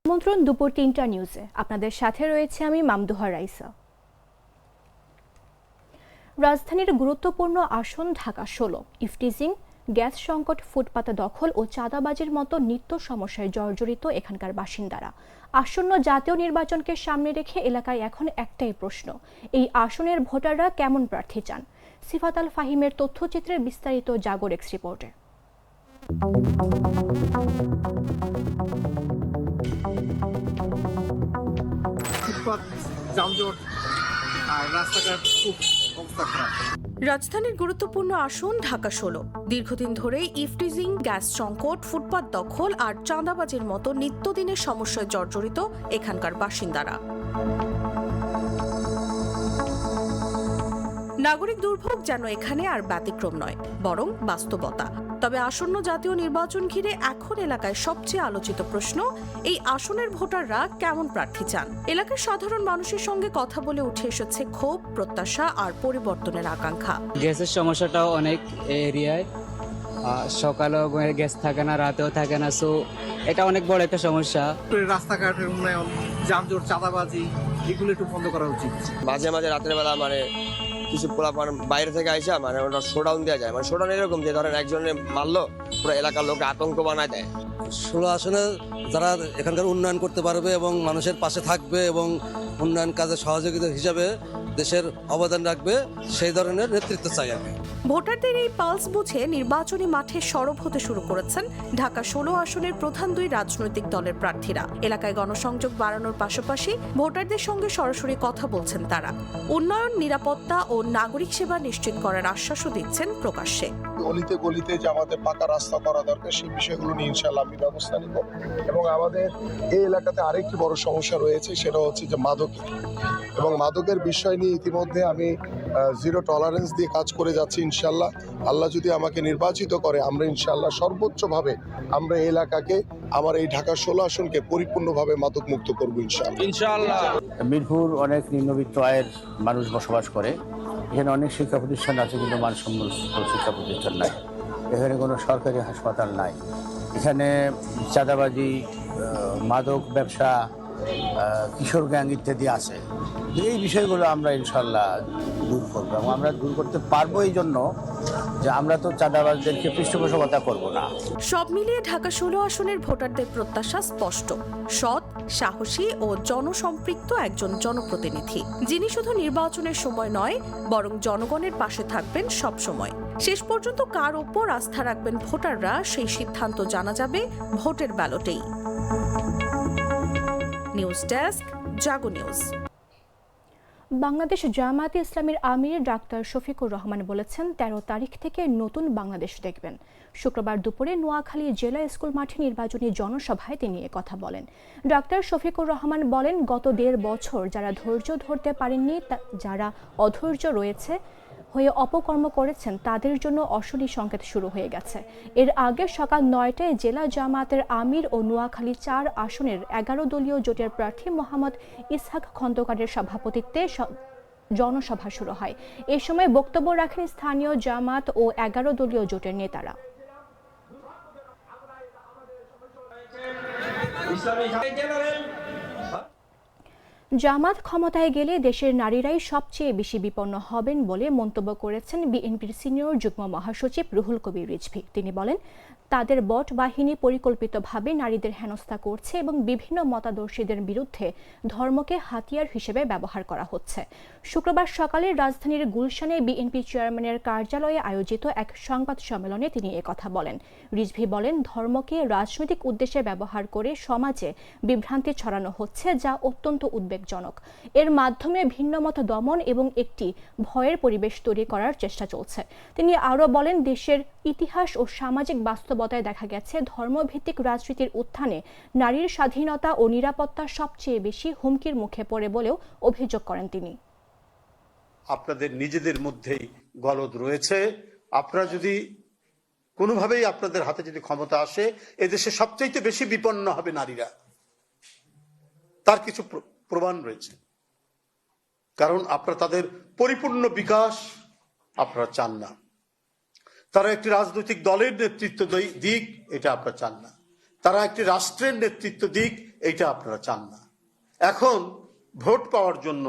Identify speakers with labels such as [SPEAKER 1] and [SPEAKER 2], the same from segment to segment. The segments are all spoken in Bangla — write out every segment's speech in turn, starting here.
[SPEAKER 1] আমন্ত্রণ দুপুর ৩টা নিউজে আপনাদের সাথে রয়েছে আমি মামদুহা রাইসা। রাজধানীর গুরুত্বপূর্ণ আসন ঢাকা ১৬ ইফটিজিং, গ্যাস সংকট, ফুটপাত দখল ও চাঁদাবাজির মতো নিত্য সমস্যায় জর্জরিত এখানকার বাসিন্দারা। আসন্ন জাতীয় নির্বাচনকে সামনে রেখে এলাকায় এখন একটাই প্রশ্ন, এই আসনের ভোটাররা কেমন প্রার্থী চান। সিফাত আল ফাহিমের তথ্যচিত্রের বিস্তারিত জাগর এক্স রিপোর্টে।
[SPEAKER 2] রাজধানীর গুরুত্বপূর্ণ আসন ঢাকা ১৬ দীর্ঘদিন ধরেই ইফটিজিং, গ্যাস সংকট, ফুটপাত দখল আর চাঁদাবাজির মতো নিত্যদিনের সমস্যায় জর্জরিত এখানকার বাসিন্দারা। নাগরিক দুর্ভোগ যেন এখানে আর ব্যতিক্রম নয়, বরং বাস্তবতা। তবে আসন্ন জাতীয় নির্বাচন ঘিরে এখন এলাকায় সবচেয়ে আলোচিত প্রশ্ন, এই আসনের ভোটাররা কেমন প্রার্থী চান। এলাকার সাধারণ মানুষের সঙ্গে কথা বলে উঠে এসেছে ক্ষোভ, প্রত্যাশা আর পরিবর্তনের আকাঙ্ক্ষা।
[SPEAKER 3] গ্যাসের সমস্যাটাও অনেক এরিয়ায়, সকালেও গ্যাস থাকে না, রাতেও থাকে না, সো এটা অনেক বড় একটা সমস্যা।
[SPEAKER 4] রাস্তাঘাটের উন্নয়ন, যানজট, চাঁদাবাজি এগুলো একটু বন্ধ করা উচিত।
[SPEAKER 5] মাঝে মাঝে রাতের বেলা কিছু বাইরে থেকে আইসা ওটা শোডাউন দেওয়া যায়। শোডাউন এরকম যে ধরেন একজনে মারলো, পুরো এলাকার লোক আতঙ্ক বানায় দেয়।
[SPEAKER 6] ১৬ আসনে যারা এখানকার উন্নয়ন করতে পারবে এবং মানুষের পাশে থাকবে এবং উন্নয়ন কাজে সহযোগিতা হিসাবে দেশের অবদান রাখবে, সেই ধরনের নেতৃত্ব চাই আমি।
[SPEAKER 2] ভোটারদের এই পালস বুঝে নির্বাচনী মাঠে সরব হতে শুরু করেছেন ঢাকা ১৬ আসনের প্রধান দুই রাজনৈতিক দলের প্রার্থীরা। এলাকায় গণসংযোগ বাড়ানোর পাশাপাশি ভোটারদের সঙ্গে সরাসরি কথা বলছেন তারা। উন্নয়ন, নিরাপত্তা ও নাগরিক সেবা নিশ্চিত করার আশ্বাসও দিচ্ছেন প্রকাশ্যে।
[SPEAKER 7] অলিতে গলিতে যে আমাদের পাকা রাস্তা করা দরকার, সেই বিষয়গুলো নিয়ে ইনশাআল্লাহ আমি ব্যবস্থা নিব। এবং আমাদের এই এলাকাতে আরেকটি বড় সমস্যা রয়েছে, সেটা হচ্ছে যে মাদকের, এবং মাদকের বিষয় নিয়ে ইতিমধ্যে আমি জিরো টলারেন্স দিয়ে কাজ করে যাচ্ছি। ইনশাআল্লাহ আল্লাহ যদি আমাকে নির্বাচিত করে, আমরা ইনশাআল্লাহ সর্বোচ্চভাবে আমরা এই এলাকাকে, আমার এই ঢাকা ১৬ আসনকে পরিপূর্ণভাবে মাদক মুক্ত করবো ইনশাআল্লাহ।
[SPEAKER 8] মিরপুর অনেক নিম্নবিত্ত আয়ের মানুষ বসবাস করে। এখানে অনেক শিক্ষা প্রতিষ্ঠান আছে, কিন্তু মানসম্মত শিক্ষা প্রতিষ্ঠান নাই। এখানে কোনো সরকারি হাসপাতাল নাই। এখানে চাঁদাবাজি, মাদক ব্যবসা, কিশোর গ্যাং ইত্যাদি আছে। এই বিষয়গুলো আমরা ইনশাল্লাহ দূর করবো, এবং আমরা দূর করতে পারবো এই জন্য যে আমরা তো চাঁদাবাজদেরকে পৃষ্ঠপোষকতা করব না।
[SPEAKER 2] সব মিলিয়ে ঢাকা ১৬ আসনের ভোটারদের প্রত্যাশা স্পষ্ট, সৎ, সাহসী ও জনসম্পৃক্ত একজন জনপ্রতিনিধি, যিনি শুধু নির্বাচনের সময় নয়, বরং জনগণের পাশে থাকবেন সব সময়। শেষ পর্যন্ত কার ওপর আস্থা রাখবেন ভোটাররা, সেই সিদ্ধান্ত জানা যাবে ভোটের ব্যালটেই। নিউজ ডেস্ক, জাগো নিউজ।
[SPEAKER 1] বাংলাদেশ জামায়াতে ইসলামীর আমির ডাক্তার শফিকুর রহমান বলেছেন ১৩ তারিখ থেকে নতুন বাংলাদেশ দেখবেন। শুক্রবার দুপুরে নোয়াখালী জেলা স্কুল মাঠে নির্বাচনী জনসভায় তিনি কথা বলেন। ডাক্তার শফিকুর রহমান বলেন, গত ১.৫ বছর যারা ধৈর্য ধরতে পারেননি, যারা অধৈর্য হয়ে অপকর্ম করেছেন, তাদের জন্য অশনি সংকেত শুরু হয়ে গেছে। এর আগে সকাল ৯টায় জেলা জামায়াতের আমির ও নোয়াখালী ৪ আসনের ১১ দলীয় জোটের প্রার্থী মোহাম্মদ ইসহাক খন্দকারের সভাপতিত্বে জনসভা শুরু হয়। এ সময় বক্তব্য রাখেন স্থানীয় জামায়াত ও ১১ দলীয় জোটের নেতারা। জামাত ক্ষমতায় গেলে দেশের নারীরাই সবচেয়ে বেশি বিপন্ন হবেন বলে মন্তব্য করেছেন বিএনপির সিনিয়র যুগ্ম মহাসচিব রুহুল কবির রিজভী। তিনি বলেন, তাদের বট বাহিনী পরিকল্পিতভাবে নারীদের হেনস্থা করছে এবং বিভিন্ন মতাদর্শীদের বিরুদ্ধে ধর্মকে হাতিয়ার হিসেবে ব্যবহার করা হচ্ছে। শুক্রবার সকালে রাজধানীর গুলশানে বিএনপি চেয়ারম্যানের কার্যালয়ে আয়োজিত এক সংবাদ সম্মেলনে তিনি একথা বলেন। রিজভী বলেন, ধর্মকে রাজনৈতিক উদ্দেশ্যে ব্যবহার করে সমাজে বিভ্রান্তি ছড়ানো হচ্ছে, যা অত্যন্ত উদ্বেগজনক। এর মাধ্যমে ভিন্নমত দমন এবং একটি ভয়ের পরিবেশ তৈরি করার চেষ্টা চলছে। তিনি আরও বলেন, দেশের ইতিহাস ও সামাজিক বাস্তবতায় দেখা গেছে ধর্মভিত্তিক রাজনীতির উত্থানে নারীর স্বাধীনতা ও নিরাপত্তা সবচেয়ে বেশি হুমকির মুখে পড়ে বলেও অভিযোগ করেন তিনি।
[SPEAKER 9] আপনাদের নিজেদের মধ্যেই গলদ রয়েছে। আপনারা যদি কোনোভাবেই আপনাদের হাতে যদি ক্ষমতা আসে, এদেশে সবচেয়ে বেশি বিপন্ন হবে নারীরা। তার কিছু প্রমাণ রয়েছে, কারণ আপনারা তাদের পরিপূর্ণ বিকাশ আপনারা চান না। তারা একটি রাজনৈতিক দলের নেতৃত্ব দিক, এটা আপনারা চান না। তারা একটি রাষ্ট্রের নেতৃত্ব দিক, এইটা আপনারা চান না। এখন ভোট পাওয়ার জন্য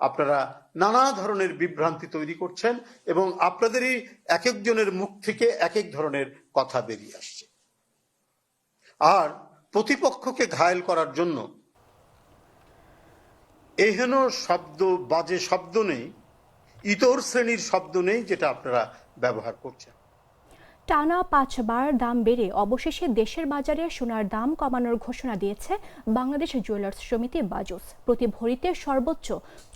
[SPEAKER 9] আপনারা নানা ধরনের বিভ্রান্তি তৈরি করছেন এবং আপনাদেরই এক একজনের মুখ থেকে এক এক ধরনের কথা বেরিয়ে আসছে। আর প্রতিপক্ষকে ঘায়েল করার জন্য এহেন শব্দ, বাজে শব্দ নেই, ইতর শ্রেণীর শব্দ নেই, যেটা আপনারা ব্যবহার করছেন।
[SPEAKER 1] টানা 5 বার দাম বেড়ে অবশেষে দেশের বাজারে সোনার দাম কমানোর ঘোষণা দিয়েছে বাংলাদেশ জুয়েলার্স সমিতি বাজুস। প্রতি ভরিতে সর্বোচ্চ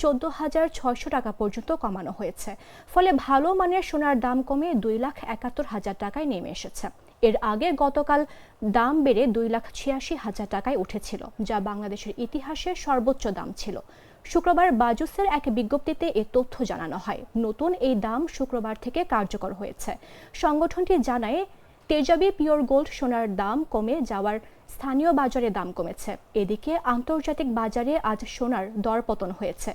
[SPEAKER 1] 14,600 টাকা পর্যন্ত কমানো হয়েছে। ফলে ভালো মানের সোনার দাম কমে 2,71,000 টাকায় নেমে এসেছে। এর আগে গতকাল দাম বেড়ে 2,86,000 টাকায় উঠেছিল, যা বাংলাদেশের ইতিহাসে সর্বোচ্চ দাম ছিল। শুক্রবার বাজুসের এক বিজ্ঞপ্তিতে এ তথ্য জানানো হয়। নতুন এই দাম শুক্রবার থেকে কার্যকর হয়েছে। সংগঠনটি জানায়, তেজাবি পিওর গোল্ড সোনার দাম কমে যাওয়ার স্থানীয় বাজারে দাম কমেছে। এদিকে আন্তর্জাতিক বাজারে আজ সোনার দরপতন হয়েছে।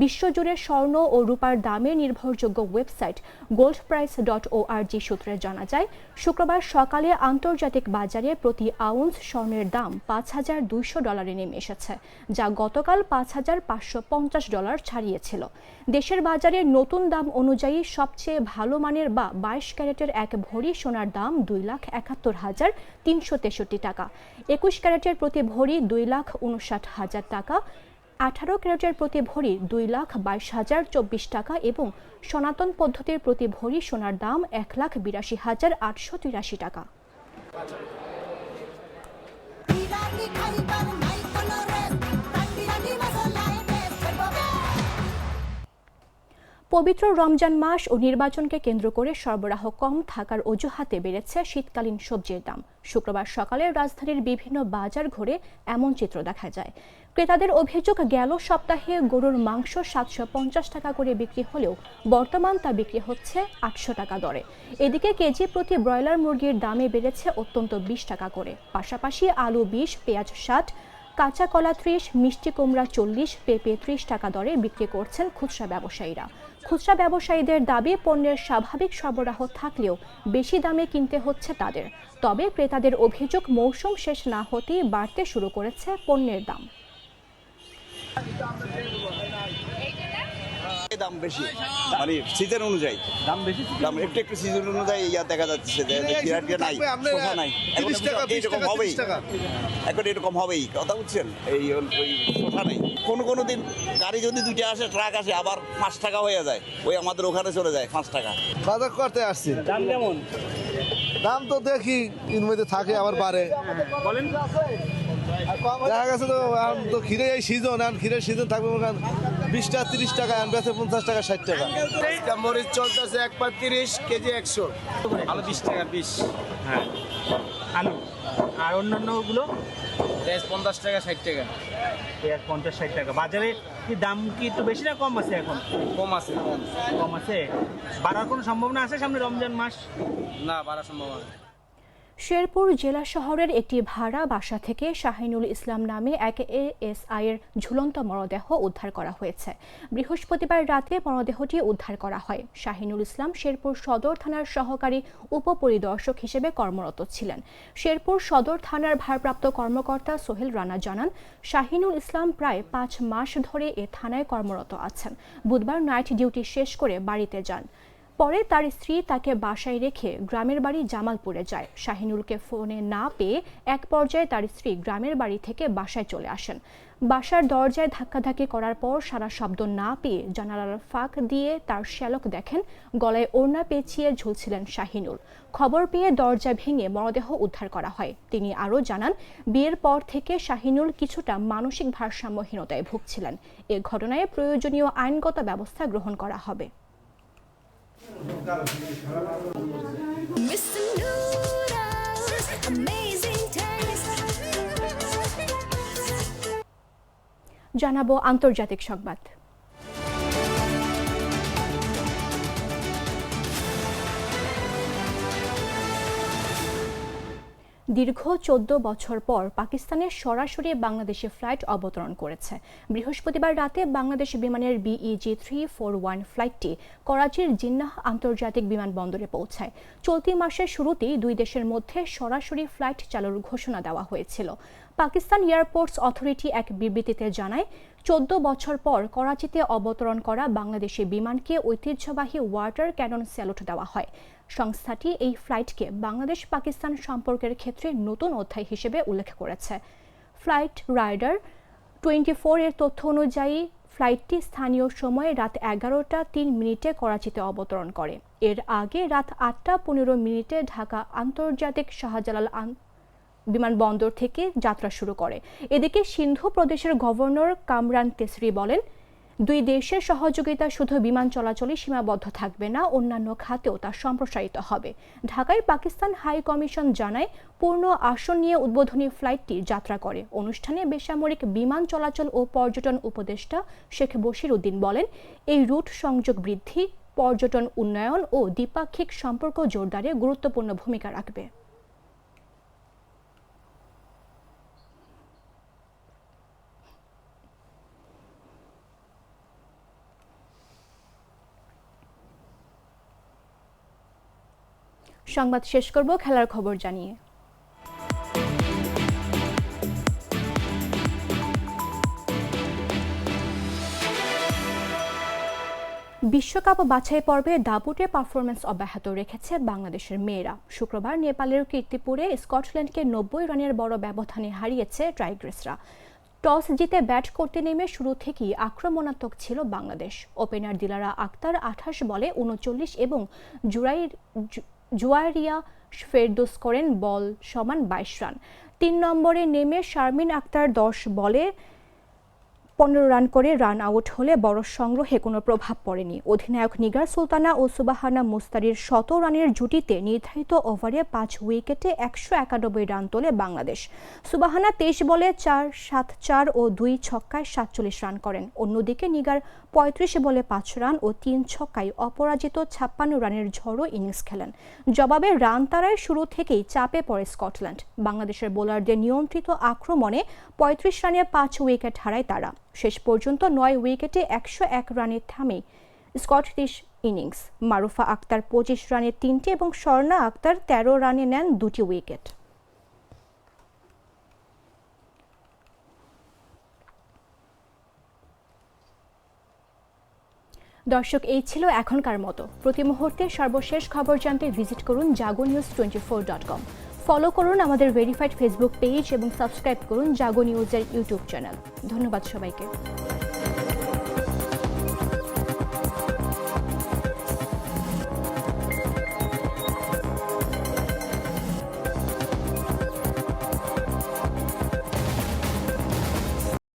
[SPEAKER 1] বিশ্বজুড়ে স্বর্ণ ও রূপার দামে নির্ভরযোগ্য ওয়েবসাইট goldprice.org সূত্রে জানা যায়, শুক্রবার সকালে আন্তর্জাতিক বাজারে প্রতি আউন্স স্বর্ণের দাম $5,200 নেমে এসেছে, যা গতকাল $5,550 ছাড়িয়েছিল। দেশের বাজারে নতুন দাম অনুযায়ী সবচেয়ে ভালো মানের বা 22 ক্যারেটের এক ভরি সোনার দাম 2,71,363 টাকা। 21 ক্যারেটের প্রতি ভরি 2,59,000 টাকা, 18 ক্যারেটের প্রতি ভরি 2,22,024 টাকা এবং সনাতন পদ্ধতির প্রতি ভরি সোনার দাম 1,82,883 টাকা। পবিত্র রমজান মাস ও নির্বাচনকে কেন্দ্র করে সরবরাহ কম থাকার অজুহাতে বেড়েছে শীতকালীন সবজির দাম। শুক্রবার সকালে রাজধানীর বিভিন্ন বাজার ঘুরে এমন চিত্র দেখা যায়। ক্রেতাদের অভিযোগ, গেল সপ্তাহে গরুর মাংস 750 টাকা করে বিক্রি হলেও বর্তমান তা বিক্রি হচ্ছে 800 টাকা দরে। এদিকে কেজি প্রতি ব্রয়লার মুরগির দামে বেড়েছে অত্যন্ত 20 টাকা করে। পাশাপাশি আলু 20, পেঁয়াজ 60, কাঁচা কলা 30, মিষ্টি কুমড়া 40, পেঁপে 30 টাকা দরে বিক্রি করছেন খুচরা ব্যবসায়ীরা। খুচরা ব্যবসায়ীদের দাবি, পণ্যের স্বাভাবিক সরবরাহ থাকলেও বেশি দামে কিনতে হচ্ছে তাদের। তবে ক্রেতাদের অভিযোগ, মৌসুম শেষ না হতেই বাড়তে শুরু করেছে পণ্যের দাম।
[SPEAKER 10] দাম বেশি, মানে সিজন অনুযায়ী দাম বেশি, দাম একটু সিজন অনুযায়ী দেখা যাচ্ছে নাই, সোফা নাই, এরকম হবেই, এখন এরকম হবেই, কথা বুঝছেন, এই সোফা নেই। কোনো দিন গাড়ি যদি 2টা আসে, ট্রাক আসে, আবার 5 টাকা হয়ে যায়, ওই আমাদের ওখানে চলে যায় 5 টাকা।
[SPEAKER 6] বাজার করতে আসছি,
[SPEAKER 10] দাম কেমন?
[SPEAKER 6] দাম তো দেখি এর মধ্যে থাকে, আবার বাড়ে।
[SPEAKER 10] বলেন,
[SPEAKER 6] দেখা গেছে তো ক্ষীরে এই সিজন, ক্ষীরের সিজন থাকবে 20 টাকা 30 টাকা, বেচে 50 টাকা 60 টাকা।
[SPEAKER 10] মরিচ চলতেছে 1 পা 30, কেজি 100, আলু 20 টাকা 20, হ্যাঁ আলু। আর অন্যান্যগুলো 50 টাকা 60 টাকা, 50-60 টাকা। বাজারে কি দাম কি একটু বেশি না কম আছে? এখন কম আছে, কম আছে। বাড়ার কোনো সম্ভাবনা আছে সামনে রমজান মাস? না, বাড়ার সম্ভাবনা।
[SPEAKER 1] শেরপুর জেলা শহরের একটি ভাড়া বাসা থেকে শাহিনুল ইসলাম নামে এক এএসআই এর ঝুলন্ত মরদেহ উদ্ধার করা হয়েছে। বৃহস্পতিবার রাতে মরদেহটি উদ্ধার করা হয়। শাহিনুল ইসলাম শেরপুর সদর থানার সহকারী উপপরিদর্শক হিসেবে কর্মরত ছিলেন। শেরপুর সদর থানার ভারপ্রাপ্ত কর্মকর্তা সোহেল রানা জানান, শাহিনুল ইসলাম প্রায় 5 মাস ধরে এ থানায় কর্মরত আছেন। বুধবার নাইট ডিউটি শেষ করে বাড়িতে যান। পরে তার স্ত্রী তাকে বাসায় রেখে গ্রামের বাড়ি জামালপুরে যায়। শাহিনুলকে ফোনে না পেয়ে এক পর্যায়ে তার স্ত্রী গ্রামের বাড়ি থেকে বাসায় চলে আসেন। বাসার দরজায় ধাক্কাধাক্কি করার পর সারা শব্দ না পেয়ে জানালার ফাঁক দিয়ে তার শ্যালক দেখেন গলায় ওড়না পেঁচিয়ে ঝুলছিলেন শাহিনুল। খবর পেয়ে দরজা ভেঙে মরদেহ উদ্ধার করা হয়। তিনি আরও জানান, বিয়ের পর থেকে শাহিনুল কিছুটা মানসিক ভারসাম্যহীনতায় ভুগছিলেন। এ ঘটনায় প্রয়োজনীয় আইনগত ব্যবস্থা গ্রহণ করা হবে। জানাবো আন্তর্জাতিক সংবাদ। দীর্ঘ 14 বছর পর পাকিস্তানের সরাসরি বাংলাদেশে ফ্লাইট অবতরণ করেছে। বৃহস্পতিবার রাতে বাংলাদেশ বিমানের BEG 341 ফ্লাইটটি করাচির জিন্নাহ আন্তর্জাতিক বিমানবন্দরে পৌঁছায়। চলতি মাসের শুরুতেই দুই দেশের মধ্যে সরাসরি ফ্লাইট চালুর ঘোষণা দেওয়া হয়েছিল। পাকিস্তান এয়ারপোর্টস অথরিটি এক বিবৃতিতে জানায়, 14 বছর পর করাচিতে অবতরণ করা বাংলাদেশি বিমানকে ঐতিহ্যবাহী ওয়াটার ক্যানন স্যালুট দেওয়া হয়। সংস্থাটি এই ফ্লাইটকে বাংলাদেশ পাকিস্তান সম্পর্কের ক্ষেত্রে নতুন অধ্যায় হিসেবে উল্লেখ করেছে। ফ্লাইট রাইডার 24 এর তথ্য অনুযায়ী ফ্লাইটটি স্থানীয় সময়ে রাত 11:03 করাচিতে অবতরণ করে। এর আগে রাত 8:15 ঢাকা আন্তর্জাতিক শাহজালাল বিমানবন্দর থেকে যাত্রা শুরু করে। এদিকে সিন্ধু প্রদেশের গভর্নর কামরান তেসরি বলেন, দুই দেশের সহযোগিতা শুধু বিমান চলাচলে সীমাবদ্ধ থাকবে না, অন্যান্য খাতেও তা সম্প্রসারিত হবে। ঢাকায় পাকিস্তান হাই কমিশন জানায়, পূর্ণ আসন নিয়ে উদ্বোধনী ফ্লাইটটি যাত্রা করে। অনুষ্ঠানে বেসামরিক বিমান চলাচল ও পর্যটন উপদেষ্টা শেখ বশির উদ্দিন বলেন, এই রুট সংযোগ বৃদ্ধি, পর্যটন উন্নয়ন ও দ্বিপাক্ষিক সম্পর্ক জোরদারে গুরুত্বপূর্ণ ভূমিকা রাখবে। সংবাদ শেষ করব খেলার খবর জানিয়ে। বিশ্বকাপ বাছাই পর্বে দাপুটে পারফরমেন্স অব্যাহত রেখেছে বাংলাদেশের মেয়েরা। শুক্রবার নেপালের কীর্তিপুরে স্কটল্যান্ডকে 90 রানের বড় ব্যবধানে হারিয়েছে টাইগ্রেসরা। টস জিতে ব্যাট করতে নেমে শুরু থেকেই আক্রমণাত্মক ছিল বাংলাদেশ। ওপেনার দিলারা আক্তার 28 বলে 39 এবং জুয়ারিয়া ফেরদৌস করেন বল সমান 22 রান। 3 নম্বরে নেমে শারমিন আক্তার 10 বলে 15 রান করে রান আউট হলে বড় সংগ্রহে কোনো প্রভাব পড়েনি। অধিনায়ক নিগার সুলতানা ও সুবাহানা মুস্তারির 100 রানের জুটিতে নির্ধারিত ওভারে 5 উইকেটে 191 রান তোলে বাংলাদেশ। সুবাহানা 23 বলে 4-7-4 ও 2 ছক্কায় 47 রান করেন। অন্যদিকে নিগার 35 বলে 5 রান ও 3 ছক্কায় অপরাজিত 56 রানের ঝড়ো ইনিংস খেলেন। জবাবে রান তাড়ায় শুরু থেকেই চাপে পড়ে স্কটল্যান্ড। বাংলাদেশের বোলারদের নিয়ন্ত্রিত আক্রমণে 35 রানে 5 উইকেট হারায় তারা। শেষ পর্যন্ত 9 উইকেটে 101 রানে থামে স্কটিশ ইনিংস। মারুফা আক্তার 25 রানে 3টি এবং স্বর্ণা আক্তার 13 রানে নেন 2টি উইকেট। দর্শক, এই ছিল এখনকার মতো। প্রতি মুহূর্তে সর্বশেষ খবর জানতে ভিজিট করুন jagonews24.com। ফলো করুন আমাদের ভেরিফাইড ফেসবুক পেজ এবং সাবস্ক্রাইব করুন জাগো নিউজের ইউটিউব চ্যানেল। ধন্যবাদ সবাইকে।